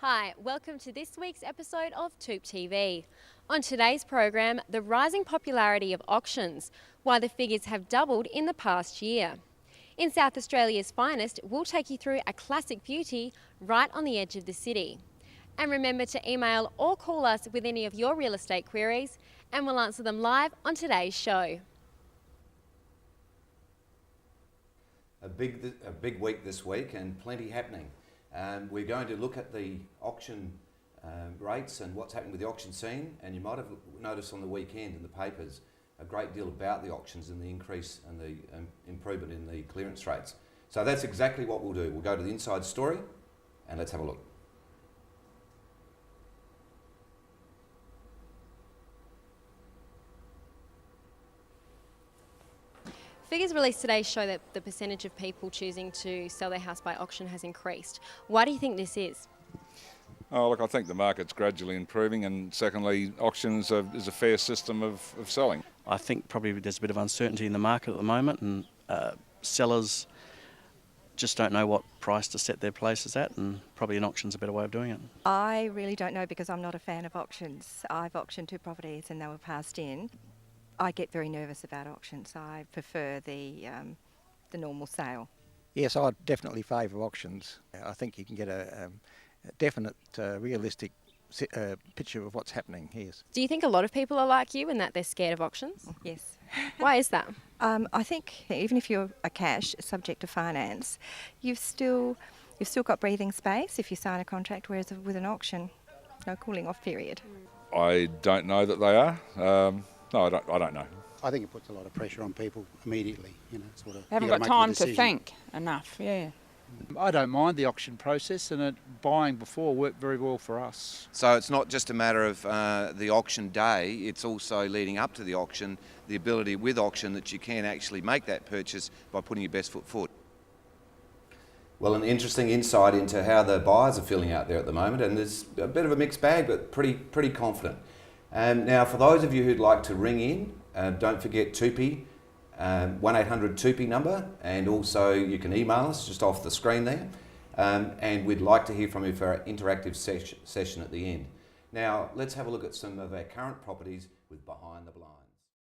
Hi, welcome to this week's episode of TOOP TV. On today's program, the rising popularity of auctions, why the figures have doubled in the past year. In South Australia's finest, we'll take you through a classic beauty right on the edge of the city. And remember to email or call us with any of your real estate queries, and we'll answer them live on today's show. A big week this week and plenty happening. We're going to look at the auction rates and what's happening with the auction scene, and you might have noticed on the weekend in the papers a great deal about the auctions and the increase and the improvement in the clearance rates. So that's exactly what we'll do. We'll go to the inside story and let's have a look. Figures released today show that the percentage of people choosing to sell their house by auction has increased. Why do you think this is? Oh, look, I think the market's gradually improving, and secondly, auctions is a fair system of selling. I think probably there's a bit of uncertainty in the market at the moment, and sellers just don't know what price to set their places at, and probably an auction's a better way of doing it. I really don't know because I'm not a fan of auctions. I've auctioned 2 properties and they were passed in. I get very nervous about auctions. I prefer the normal sale. Yes, I definitely favour auctions. I think you can get a definite, realistic picture of what's happening here. Do you think a lot of people are like you and that they're scared of auctions? Yes. Why is that? I think even if you're a cash subject to finance, you've still got breathing space if you sign a contract, whereas with an auction, no cooling off period. I don't know that they are. No, I don't know. I think it puts a lot of pressure on people immediately, sort of. They haven't got time to think enough, yeah. I don't mind the auction process, and buying before worked very well for us. So it's not just a matter of the auction day, it's also leading up to the auction, the ability with auction that you can actually make that purchase by putting your best foot forward. Well, an interesting insight into how the buyers are feeling out there at the moment, and there's a bit of a mixed bag, but pretty confident. Now, for those of you who'd like to ring in, don't forget TOOPy, 1800 TOOPy number, and also you can email us just off the screen there, and we'd like to hear from you for our interactive session at the end. Now, let's have a look at some of our current properties with Behind the Blind.